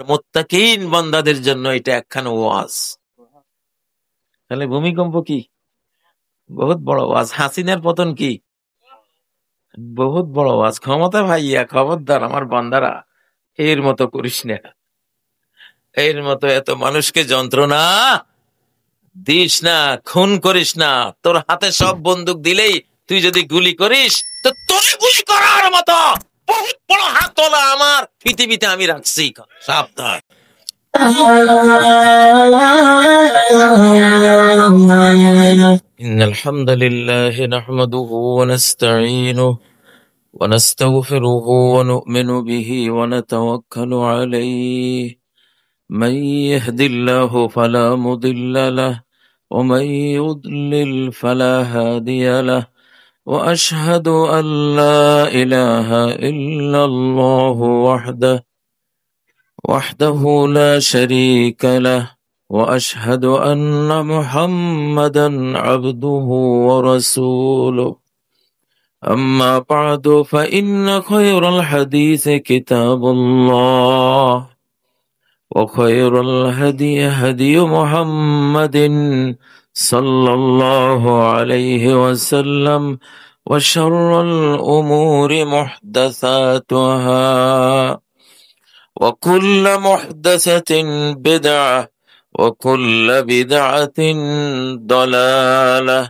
মুত্তাকিন বান্দাদের জন্য এটা একখানা ওয়াজ। তাহলে ভূমিকম্প কি? বহুত বড় ওয়াজ। হাসিনার পতন কি? বহুত বড় ওয়াজ। ক্ষমতা ভাইয়া, খবরদার আমার বান্দারা, এর মতো করিস না, এর মতো এত মানুষকে যন্ত্রণা দিস না, খুন করিস না। তোর হাতে সব বন্দুক দিলেই তুই যদি গুলি করিস, তো তোর গুলি করার মতো বহুত বড় হাতওয়ালা আমার পৃথিবীতে আমি রাখছি। সাবধান। إن الحمد لله نحمده ونستعينه ونستغفره ونؤمن به ونتوكل عليه. من يهد الله فلا مضل له ومن يضلل فلا هادي له وأشهد أن لا إله إلا الله وحده لا شريك له وأشهد أن محمدا عبده ورسوله. أما بعد فإن خير الحديث كتاب الله وخير الهدي هدي محمد صلى الله عليه وسلم وشر الأمور محدثاتها وكل محدثة بدعة وكل بدعة ضلالة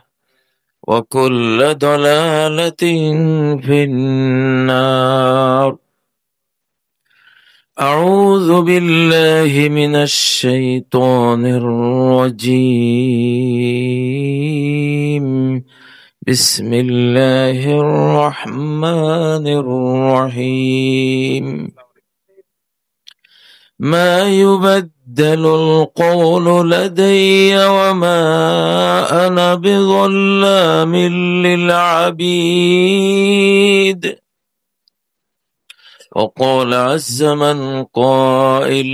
وكل ضلالة في النار. أعوذ بالله من الشيطان الرجيم. بسم الله الرحمن الرحيم. ما يبدل القول لدي وما أنا بظلام للعبيد. وقال عز من قائل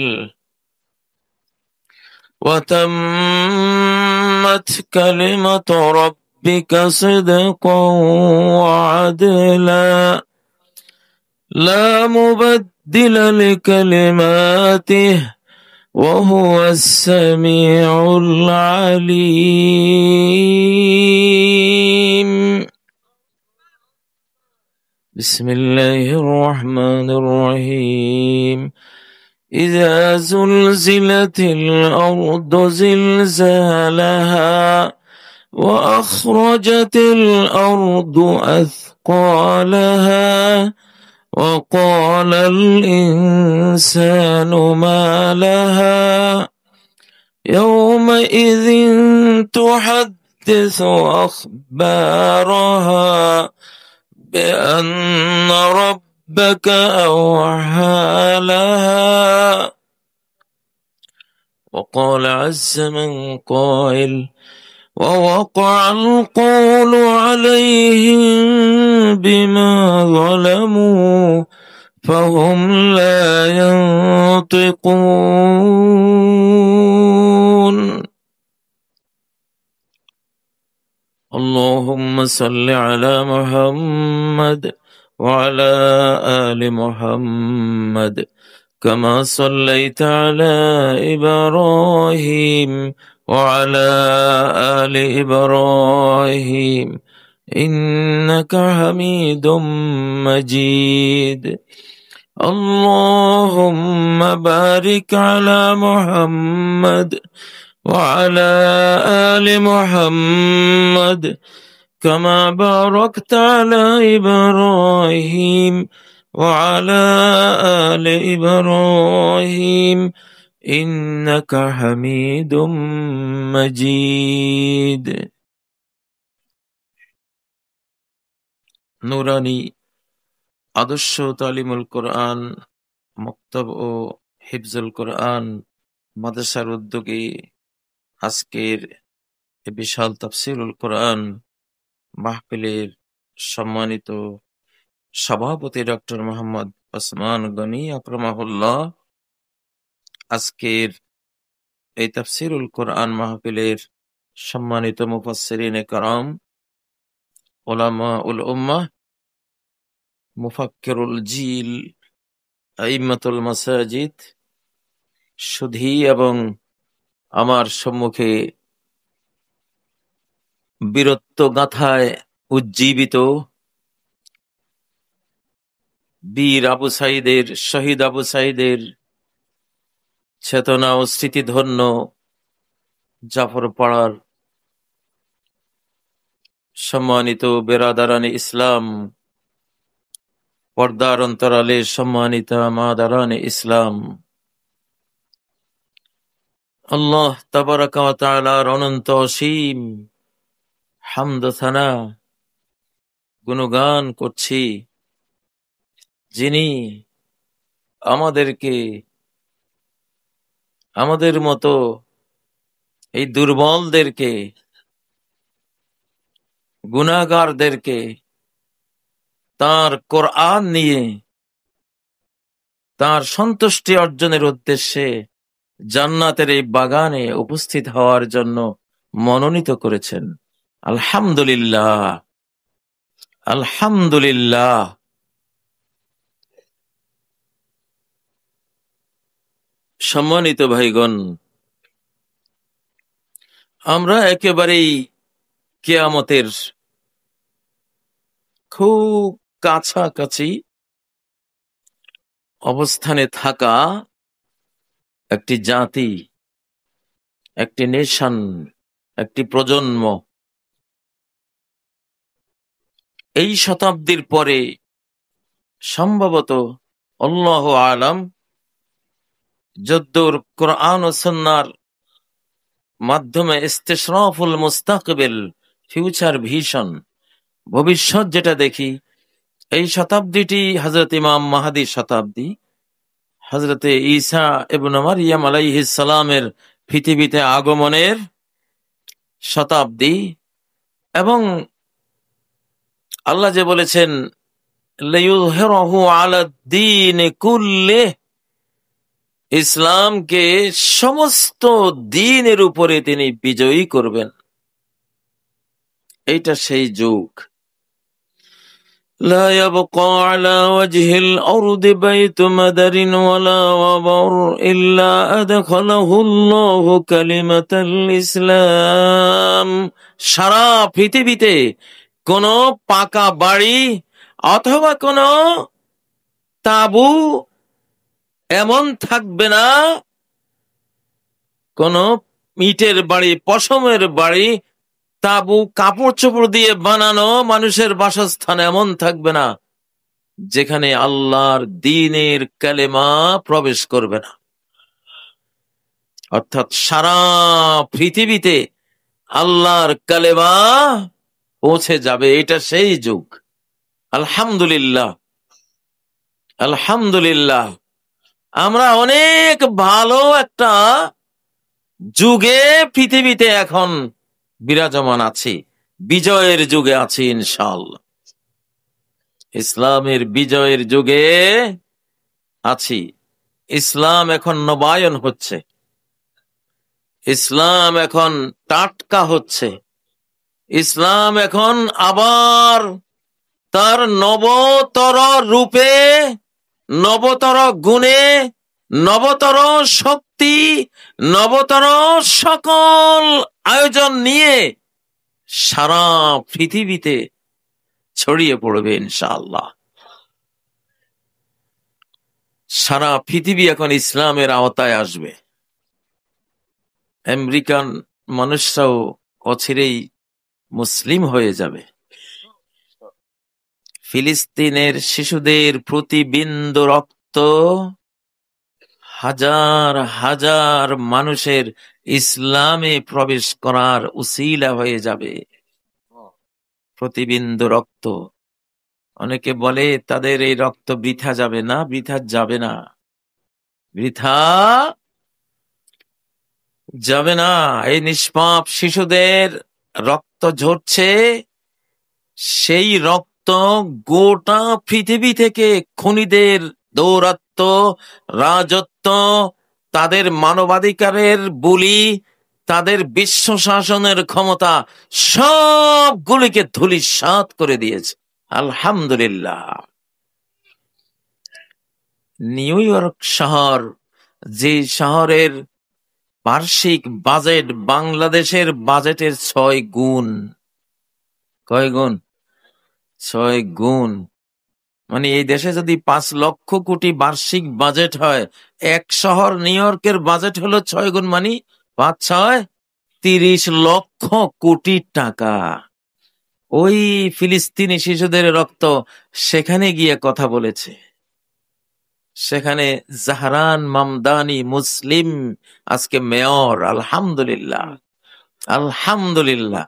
وتمت كلمة ربك صدقا وعدلا لا مبدل لكلماته وهو السميع العليم. بسم الله الرحمن الرحيم. إذا زلزلت الأرض زلزالها وأخرجت الأرض أثقالها وقال الإنسان ما لها يومئذ تحدث أخبارها بأن ربك أوحى لها. وقال عز من قائل ووقع القول عليهم بما ظلموا فهم لا ينطقون. اللهم صل على محمد وعلى آل محمد كما صليت على إبراهيم وعلى آل إبراهيم إنك حميد مجيد. اللهم بارك على محمد وعلى آل محمد كما باركت على إبراهيم وعلى آل إبراهيم إنك حميد مجيد. নুরানি আদর্শ তালিমুল কোরআন মক্তব ও হিফজুল কোরআন মাদ্রাসার উদ্যোগে আজকের বিশাল তাফসীরুল কোরআন মাহফিলের সম্মানিত সভাপতি ডক্টর মোহাম্মদ ওসমান গনি আকরামাহুল্লাহ আজকের এই তাফসীরুল কোরআন মাহফিলের সম্মানিত মুফাসসিরিনে কেরাম, উলামা উল উম্মাহ, মুফাক্কিরুল জিল, আইম্মাতুল মাসাজিদ, সুধী এবং আমার সম্মুখে বীরত্ব গাথায় উজ্জীবিত বীর আবু সাইদের, শহীদ আবু সাইদের চেতনা ও স্মৃতিধন্য জাফর পাড়ার সম্মানিত বেরাদারানে ইসলাম, পর্দার অন্তরালে সম্মানিতা মাদারানে ইসলাম, আল্লাহ তাবারাকা ওয়া তাআলার অনন্ত অসীম হামদ সানা গুণগান করছি, যিনি আমাদেরকে আমাদের মতো এই দুর্বলদেরকে, গুনাহগারদেরকে তার কোরআন নিয়ে তার সন্তুষ্টি অর্জনের উদ্দেশ্যে জান্নাতের এই বাগানে উপস্থিত হওয়ার জন্য মনোনীত করেছেন। আলহামদুলিল্লাহ, আলহামদুলিল্লাহ। সম্মানিত ভাইগণ, আমরা একেবারেই কিয়ামতের খুব কাছাকাছি অবস্থানে থাকা একটি জাতি, একটি নেশন, একটি প্রজন্ম। এই শতাব্দীর পরে সম্ভবত আল্লাহু আলাম যদ্দূর কোরআন ও সুন্নাহর মাধ্যমে ইস্তিশরাফুল মুস্তাকবিল, ফিউচার ভিশন, ভবিষ্যৎ যেটা দেখি, এই শতাব্দীটি হযরত ইমাম মাহদীর শতাব্দী, হযরতে ঈসা ইবনে মারইয়াম আলাইহিস সালামের পৃথিবীতে আগমনের শতাব্দী। এবং আল্লাহ যে বলেছেন লিইয়ুযহিরাহু আলাদ-দীনি কুল্লিহি, ইসলামকে সমস্ত দ্বীনের উপরে তিনি বিজয়ী করবেন। এইটা সেই যুগ। لا يبقى على وجه الأرض بيت مدر ولا وبر إلا أدخله الله كلمة الإسلام। সারা পৃথিবীতে কোন পাকা বাড়ি অথবা কোন তাঁবু এমন থাকবে না, কোন ইটের বাড়ি, পশমের বাড়ি, তাঁবু, কাপড় চোপড় দিয়ে বানানো মানুষের বাসস্থান এমন থাকবে না যেখানে আল্লাহর দ্বীনের কালেমা প্রবেশ করবে না। অর্থাৎ সারা পৃথিবীতে আল্লাহর কালেমা পৌঁছে যাবে। এটা সেই যুগ। আলহামদুলিল্লাহ, আলহামদুলিল্লাহ। আমরা অনেক ভালো একটা যুগে পৃথিবীতে এখন বিরাজমান আছি, বিজয়ের যুগে আছি ইনশাআল্লাহ। ইসলামের বিজয়ের যুগে আছি। ইসলাম এখন নবায়ন হচ্ছে, ইসলাম এখন টাটকা হচ্ছে, ইসলাম এখন আবার তার নবতর রূপে, নবতর গুণে, নবতর শক্তি, নবতর সকল আয়োজন নিয়ে সারা পৃথিবীতে ছড়িয়ে পড়বে ইনশাআল্লাহ। সারা পৃথিবী এখন ইসলামের আওতায় আসবে। আমেরিকান মানুষরাও অচিরেই মুসলিম হয়ে যাবে। ফিলিস্তিনের শিশুদের প্রতি বিন্দু রক্ত হাজার হাজার মানুষের ইসলামে প্রবেশ করার উসিলা হয়ে যাবে। প্রতিবিন্দু রক্ত। অনেকে বলে তাদের এই রক্ত বৃথা যাবে না। বৃথা যাবে না, বৃথা যাবে না। এই নিষ্পাপ শিশুদের রক্ত ঝরছে, সেই রক্ত গোটা পৃথিবী থেকে খুনিদের দৌরাত্ম, রাজত্ব, তাদের মানবাধিকারের বুলি, তাদের বিশ্ব শাসনের ক্ষমতা সবগুলিকে ধূলিসাৎ করে দিয়েছে। আলহামদুলিল্লাহ। নিউ ইয়র্ক শহর যে শহরের বার্ষিক বাজেট বাংলাদেশের বাজেটের 6 গুণ। কয় গুণ? 6 গুণ। মানে এই দেশে যদি 5 লক্ষ কোটি বার্ষিক বাজেট হয়, এক শহর নিউ ইয়র্কের বাজেট হলো 6 গুণ, মানে 5 6 30 লক্ষ কোটি টাকা। ওই ফিলিস্তিনি শিশুদের রক্ত সেখানে গিয়ে কথা বলেছে। সেখানে জাহরান মামদানি মুসলিম আজকে মেয়র। আলহামদুলিল্লাহ, আলহামদুলিল্লাহ।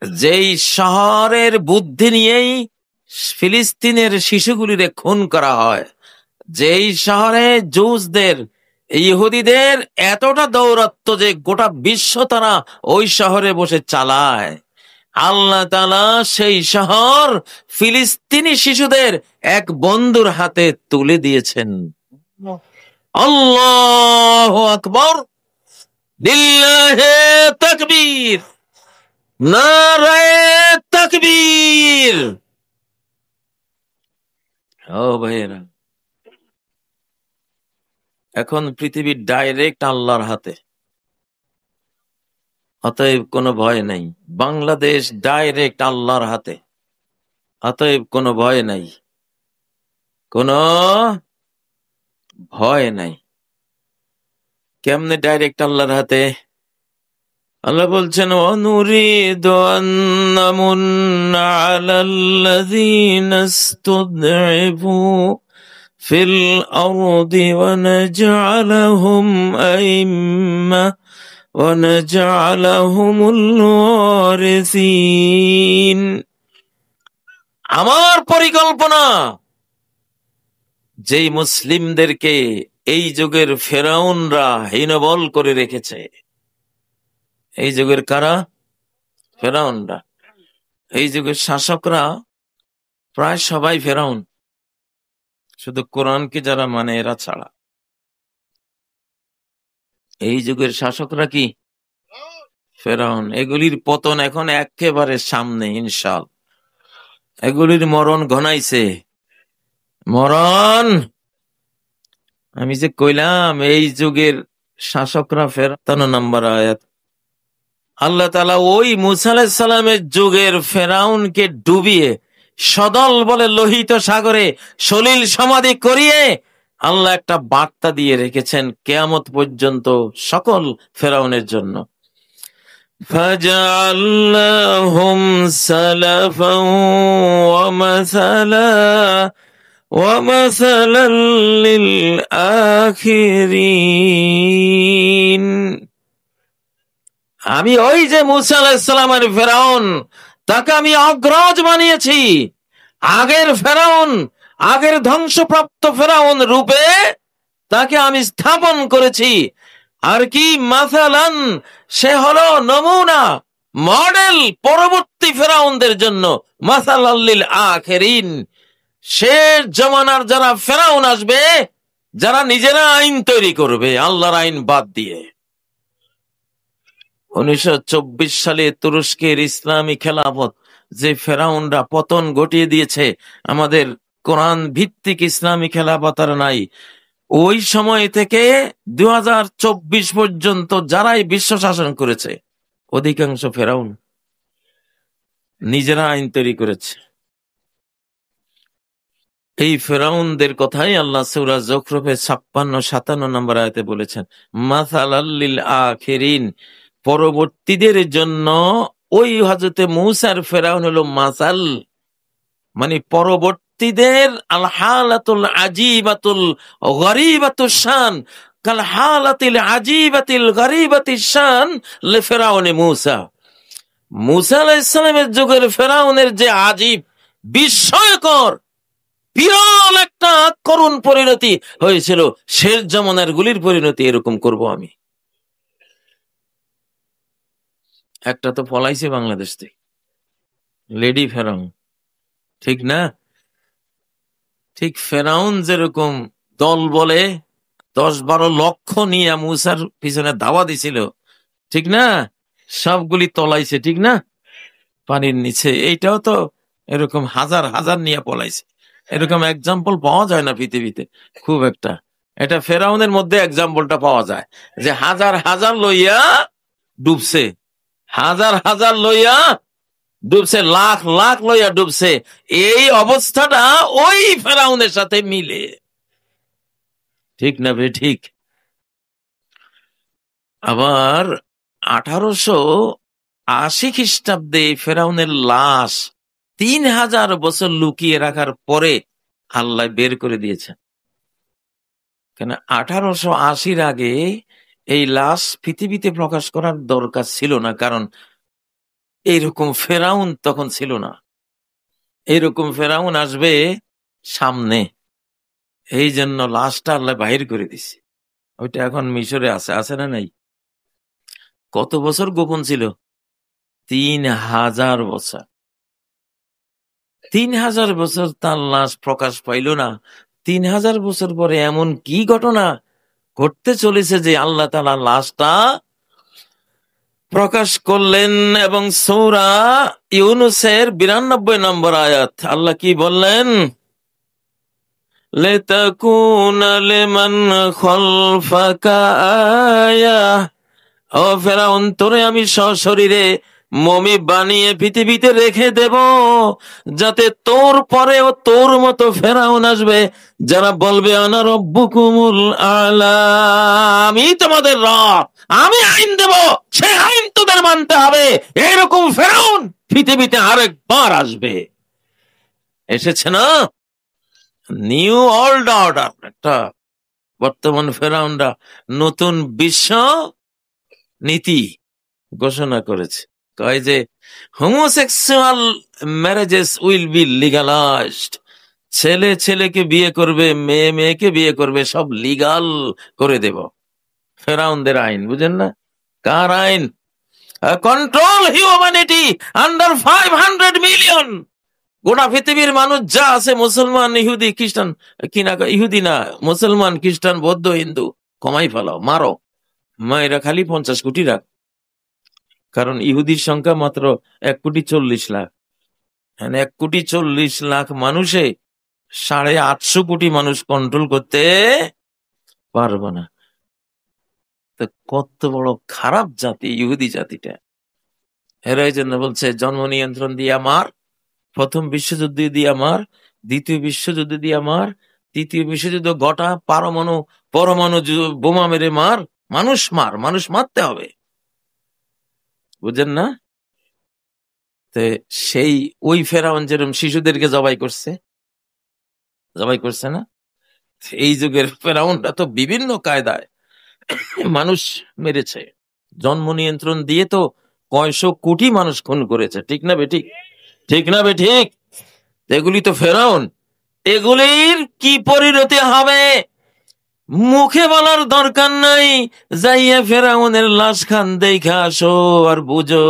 যেই শহরের বুদ্ধি নিয়েই ফিলিস্তিনের শিশুগুলিরে খুন করা হয়, যেই শহরে জুসদের ইহুদিদের এতটা দৌরাত্ম্য যে গোটা বিশ্ব তারা ওই শহরে বসে চালায়, আল্লাহ তাআলা সেই শহর ফিলিস্তিনি শিশুদের এক বন্ধুর হাতে তুলে দিয়েছেন। আল্লাহু আকবার, লিল্লাহি তাকবীর, নারায়ে তাকবীর। ও ভাইয়েরা, এখন পৃথিবী ডাইরেক্ট আল্লাহর হাতে, অতএব কোনো ভয় নাই। বাংলাদেশ ডাইরেক্ট আল্লাহর হাতে, অতএব কোনো ভয় নাই, কোনো ভয় নাই। কেমনে ডাইরেক্ট আল্লাহর হাতে? আল্লাহ বলছেন, অনুরিদু আন নামুন্না আলাল্লাযীনা ইসতুদঈফু ফিল আরদি ওয়া নাজআলাহুম আইম্মা ওয়া নাজআলাহুমুল ওয়ারিসিন। আমার পরিকল্পনা যেই মুসলিমদেরকে এই যুগের ফেরাউনরা হীনবল করে রেখেছে, এই যুগের কারা? ফেরাউনরা। এই যুগের শাসকরা প্রায় সবাই ফেরাউন, শুধু কোরআনকে যারা মানে এরা ছাড়া। এই যুগের শাসকরা কি? ফেরাউন। এগুলির পতন এখন একেবারে সামনে ইনশাআল্লাহ। এগুলির মরণ ঘনাইছে, মরণ। আমি যে কইলাম এই যুগের শাসকরা ফেরাউন, নাম্বার আয়াত আল্লাহ তাআলা ওই মুসা আলাইহিস সালামের যুগের ফেরাউনকে ডুবিয়ে সদল বলে লোহিত সাগরে সলিল সমাধি করিয়ে আল্লাহ একটা বার্তা দিয়ে রেখেছেন কিয়ামত পর্যন্ত সকল ফেরাউনের জন্য। ফাজআলনাহুম সালাফাও ওয়া মাসালা ওয়া মাসালাল লিল আখিরিন। আমি ওই যে মুসা আলাইহিস সালামের ফেরাউন, তাকে আমি অগ্রজ বানিয়েছি। আগের ফেরাউন, আগের ধ্বংসপ্রাপ্ত ফেরাউন রূপে তাকে আমি স্থাপন করেছি। আর কি মাসালান, সে হলো নমুনা, মডেল পরবর্তী ফেরাউনদের জন্য। মাসালাল লিল আখিরিন, শেষ জমানার যারা ফেরাউন আসবে, যারা নিজেরা আইন তৈরি করবে আল্লাহর আইন বাদ দিয়ে। 1924 সালে তুরস্কের ইসলামী খেলাফত যে ফেরাউনরা পতন ঘটিয়ে দিয়েছে, আমাদের কোরআন ভিত্তিক ইসলামী খেলাফত আর নাই। ওই সময় থেকে 2024 পর্যন্ত যারাই বিশ্ব শাসন করেছে অধিকাংশ ফেরাউন, নিজেরা আইন তৈরি করেছে। এই ফেরাউনদের কথাই আল্লাহ সূরা যুখরুফে 56-57 নম্বর আয়াতে বলেছেন, মাসালাল লিল আখিরিন, পরবর্তীদের জন্য। ওই হযরতে মূসার ফেরাউন হলো মাসাল, মানে পরবর্তীদের। আল হালাতুল আজিবাতুল গরীবাতুশ শান কাল হালাতিল আজিবাতিল গরীবাতিশ শান লিফিরাউনে মূসা। মূসা আলাইহিস সালামের যুগের ফেরাউনের যে আজীব, বিস্ময়কর, বিরল একটা করুণ পরিণতি হয়েছিল, শেষ জামানার গুলির পরিণতি এরকম করব আমি। একটা তো পলাইছে বাংলাদেশ থেকে, লেডি ফেরাউন, ঠিক না? ঠিক ফেরাউন যেরকম দল বলে 10-12 লক্ষ নিয়ে মূসার পিছনে দাওয়া দিছিল, ঠিক না? সবগুলি তলাইছে, ঠিক না? পানির নিচে। এইটাও তো এরকম হাজার হাজার নিয়ে পলাইছে। এরকম এক্সাম্পল পাওয়া যায় না পৃথিবীতে খুব একটা। এটা ফেরাউনের মধ্যে এক্সাম্পলটা পাওয়া যায়, যে হাজার হাজার লইয়া ডুবছে, হাজার হাজার লইয়া ডুবছে, লাখ লাখ লইয়া ডুবছে। এই অবস্থাটা ওই ফেরাউনের সাথে মিলে, ঠিক না বে ঠিক? আবার 1880 খ্রিস্টাব্দে ফেরাউনের লাশ 3000 বছর লুকিয়ে রাখার পরে আল্লাহ বের করে দিয়েছে। কেন 1880 আগে এই লাশ পৃথিবীতে প্রকাশ করার দরকার ছিল না, কারণ এইরকম ফেরাউন তখন ছিল না। এইরকম ফেরাউন আসবে সামনে, এই জন্য লাশটা আল্লাহ বাহির করে দিছে। ওইটা এখন মিশরে আছে, আছে না নাই? কত বছর গোপন ছিল? 3000 বছর। 3000 বছর তার লাশ প্রকাশ পাইল না। 3000 বছর পরে এমন কি ঘটনা ঘটতে চলেছে যে আল্লাহ তাআলা লাশটা প্রকাশ করলেন। এবং সূরা ইউনূসের 92 নম্বর আয়াত, আল্লাহ কি বললেন? লিতাকুনা লিমান খালফাকা আয়াহ, ও ফেরাউন, তোরে আমি সশরীরে মমি বানিয়ে পৃথিবীতে রেখে দেব, যাতে তোর পরেও তোর মতো ফেরাউন আসবে যারা বলবে আনা রব্বুকুমুল আলা, আমি তোমাদের রব, আমি আইন দেব, সেই আইন তোদের মানতে হবে। এরকম ফেরাউন পৃথিবীতে আরেকবার আসবে। এসেছে না? নিউ ওয়ার্ল্ড অর্ডার, একটা বর্তমান ফেরাউনরা নতুন বিশ্ব নীতি ঘোষণা করেছে। কয় যে homosexual marriages will be legalised, ছেলে ছেলেকে বিয়ে করবে, মেয়ে মেয়েকে বিয়ে করবে, সব লিগাল করে দেব। ফেরাউনদের আইন, বুঝেন না? কার আইন? Control humanity under 500 million. গোটা পৃথিবীর মানুষ যা আছে, মুসলমান, ইহুদি, খ্রিস্টান, কিনা ইহুদি না, মুসলমান, খ্রিস্টান, বৌদ্ধ, হিন্দু, কমাই ফেলাও, মারো, মায়েরা খালি 50 কোটি রাখ। কারণ ইহুদির সংখ্যা মাত্র 1,40,00,000। 1,40,00,000 মানুষে 850 কোটি মানুষ কন্ট্রোল করতে পারবে না। তো কত বড় খারাপ জাতি ইহুদি জাতিটা। এরা এই জন্য বলছে জন্ম নিয়ন্ত্রণ দিয়ে আমার, প্রথম বিশ্বযুদ্ধ দিয়ে আমার, দ্বিতীয় বিশ্বযুদ্ধ দিয়ে আমার, তৃতীয় বিশ্বযুদ্ধ গোটা পরমাণু বোমা মেরে মার, মানুষ মারতে হবে, বুঝেন না? সেই ওই ফেরাউন যেরকম শিশুদেরকে জবাই করছে না, এই যুগের ফেরাউনটা তো বিভিন্ন কায়দায় মানুষ মেরেছে। জন্ম নিয়ন্ত্রণ দিয়ে তো কয়শো কোটি মানুষ খুন করেছে, ঠিক না বেঠিক? ঠিক না বেঠিক? এগুলি তো ফেরাউন। এগুলির কি পরিণতি হবে মুখে বলার দরকার নাই, যাইয়া ফেরাউনের লাশ খান দেখা আসো, আর বুঝো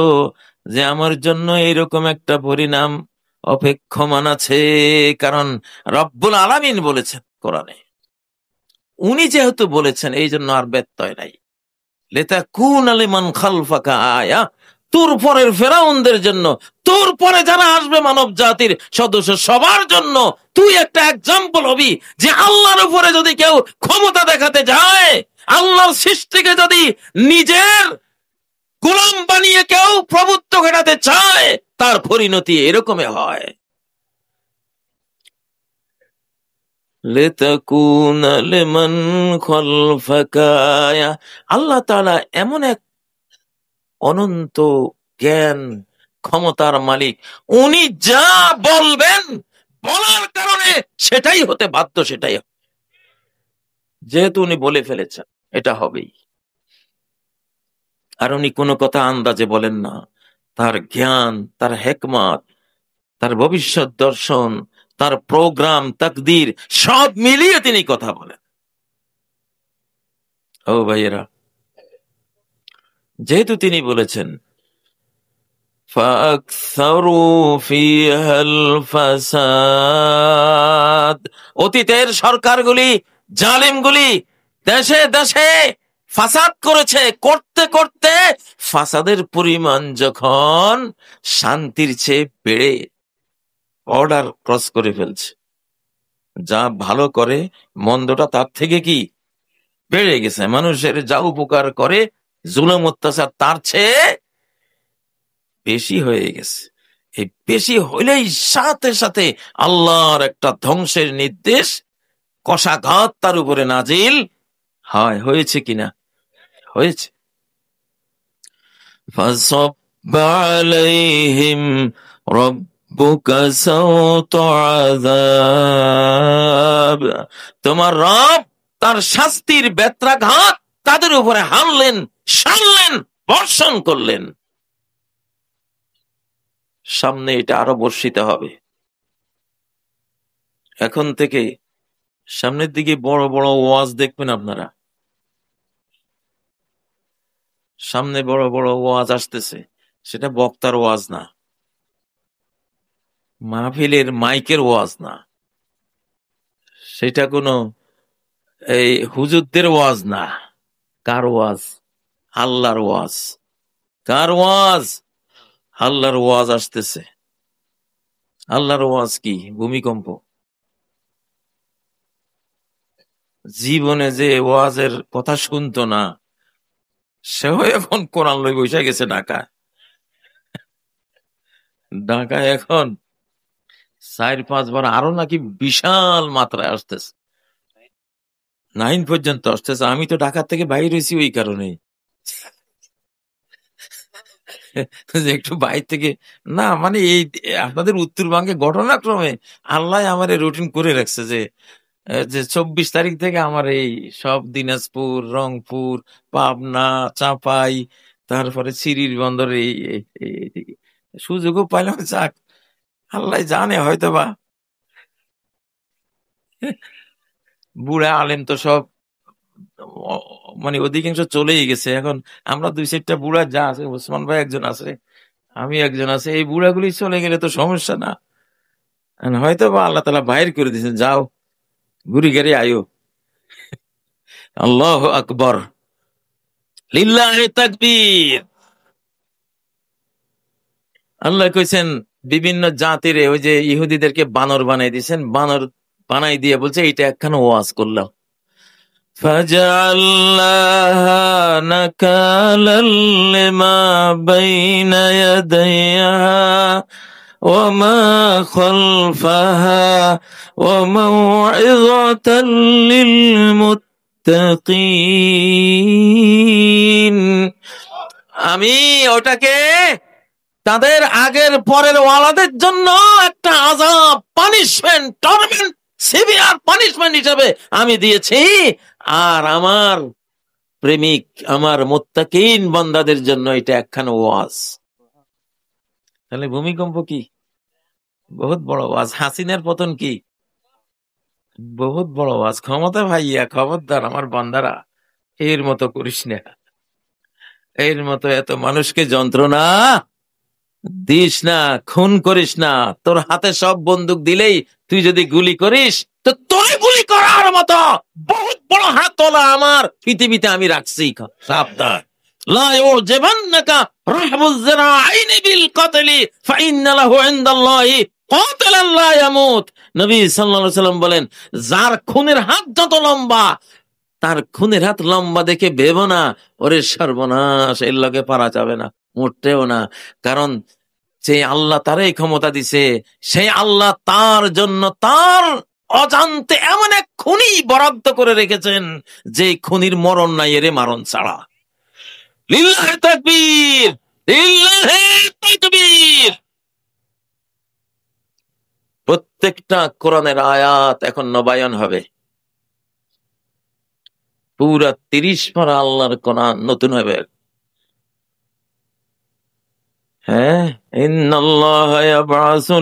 যে আমার জন্য এরকম একটা পরিণাম অপেক্ষমান আছে। কারণ রব্বুল আলামিন বলেছেন কোরআনে, উনি যেহেতু বলেছেন এই জন্য আর ব্যত্যয় নাই। লিতাকুনা লিমান খালফাকা আয়া, তোর পরের ফেরাউনদের জন্য, তোর পরে যারা আসবে মানব জাতির সদস্য সবার জন্য তুই একটা এক্সাম্পল হবি, যে আল্লাহর উপরে যদি কেউ ক্ষমতা দেখাতে যায়, আল্লাহর সৃষ্টিকে যদি নিজের গোলাম বানিয়ে কেউ প্রভুত্ব ঘটাতে চায়, তার পরিণতি এরকমই হয়। লিতাকুনা লিমান খালফাকা আয়া, আল্লাহ তাআলা এমন এক অনন্ত জ্ঞান ক্ষমতার মালিক, উনি যা বলবেন, বলার কারণে সেটাই হতে বাধ্য, সেটাই যেহেতু উনি বলে ফেলেছেন এটা হবেই। আর উনি কোনো কথা আন্দাজে বলেন না, তার জ্ঞান, তার হেকমত, তার ভবিষ্যৎ দর্শন, তার প্রোগ্রাম, তাকদীর সব মিলিয়ে তিনি কথা বলেন। ও ভাইয়েরা, যেহেতু তিনি বলেছেন অতীতের সরকারগুলি, জালিমগুলি দেশে দেশে ফাসাদ করেছে, করতে করতে ফাসাদের পরিমাণ যখন শান্তির চেয়ে বেড়ে বর্ডার ক্রস করে ফেলছে, যা ভালো করে মন্দটা তার থেকে কি বেড়ে গেছে। মানুষের যা উপকার করে জুলুম অত্যাচার তার চেয়ে বেশি হয়ে গেছে। এই বেশি হইলেই সাথে সাথে আল্লাহর একটা ধ্বংসের নির্দেশ, কষাঘাত তার উপরে নাজিল হয়। হয়েছে কিনা? হয়েছে। فصب عليهم ربك سوط عذاب। তোমার রব তার শাস্তির বেত্রাঘাত তাদের উপরে হানলেন, সানলেন, বর্ষণ করলেন। সামনে এটা আরো বর্ষিত হবে। এখন থেকে সামনের দিকে বড় বড় ওয়াজ দেখবেন আপনারা। সামনে বড় বড় ওয়াজ আসতেছে, সেটা বক্তার ওয়াজ না, মাহফিলের মাইকের ওয়াজ না, সেটা কোনো এই হুজুরদের ওয়াজ না। কার ওয়াজ? আল্লাহর ওয়াজ। কার ওয়াজ? আল্লাহর ওয়াজ আসতেছে। আল্লাহর ওয়াজ কি? ভূমিকম্প। জীবনে যে ওয়াজের কথা শুনতো না, সেও এখন কোরআন লই বসে গেছে ঢাকায়। ঢাকায় এখন 4-5 বার আরো নাকি বিশাল মাত্রায় আসতেছে, 9 পর্যন্ত আসতেছে। আমি তো ঢাকা থেকে বাইরে হয়েছি ওই কারণে, যে একটু বাইরে থেকে না, মানে এই আপনাদের উত্তরবঙ্গে ঘটনাক্রমে আল্লাহ আমার রুটিন করে রাখছে যে 24 তারিখ থেকে আমার এই সব দিনাজপুর, রংপুর, পাবনা, চাঁপাই, তারপরে সিরির বন্দর এই সুযোগও পাইলাম। যাক, আল্লাহ জানে হয়তো বা বুড়া আলেম তো সব মানে অধিকাংশ চলেই গেছে। এখন আমরা 2-4টা বুড়া যা আছে, ওসমান ভাই একজন আছে, আমি একজন আছে, এই বুড়াগুলি চলে গেলে তো সমস্যা না। হয়তো বা আল্লাহ তাআলা বাইর করে দিয়েছেন, যাও ঘুরি গেড়ে আয়ো। আল্লাহু আকবার, লিল্লাহি তাকবীর। আল্লাহ কইছেন বিভিন্ন জাতির, ওই যে ইহুদিদেরকে বানর বানাই দিয়েছেন, বানর বানাই দিয়ে বলছে এইটা একখানা ওয়াজ করলাম। فجعلناها نكالا لما بين يديها وما خلفها وموعظة للمتقين। আমি ওটাকে তাদের আগের পরের ওয়ালাদের জন্য একটা আযাব, পানিশমেন্ট, টর্মেন্ট, সিভিয়ার পানিশমেন্ট হিসেবে আমি দিয়েছি। আর আমার প্রেমিক, আমার মুত্তাকিন বান্দাদের জন্য এটা একখানা ওয়াজ। তাহলে ভূমিকম্প কি? বহুত বড় ওয়াজ। হাসিনার পতন কি? বহুত বড় ওয়াজ। ক্ষমতা ভাইয়া, খবরদার আমার বান্দারা, এর মতো করিস না, এর মতো এত মানুষকে যন্ত্রণা দিস না, খুন করিস না। তোর হাতে সব বন্দুক দিলেই তুই যদি গুলি করিস, তো তোর গুলি করার মতো বহুত বড় হাতওয়ালা আমার পৃথিবীতে আমি রাখছি। সাবধান, লা ইউজিবান্নাকা রাহবুজ যিরাআইনি বিল কতলি ফাইন্না লাহু ইনদাল্লাহি কাতিলান লা ইয়ামুত। নবী সাল্লাল্লাহু আলাইহি সাল্লাম বলেন, যার খুনের হাত যত লম্বা, তার খুনের হাত লম্বা দেখে ভেবো না ওরে সর্বনাশ, এর লগে পারা যাবে না, মরতেও না। কারণ যে আল্লাহ তার এই ক্ষমতা দিছে, সেই আল্লাহ তার জন্য তার অজান্তে এমন এক খুনি বরাদ্দ করে রেখেছেন, যে খুনির মরণ নাই, এরে মারণ ছাড়া। লিল্লাহি তাকবীর, লিল্লাহি তাকবীর। প্রত্যেকটা কোরআনের আয়াত এখন নবায়ন হবে। পুরা 30 পারা আল্লাহর কোরআন নতুন হবে। হ্যাঁ, ইন্নাল্লাহা ইয়াবআসু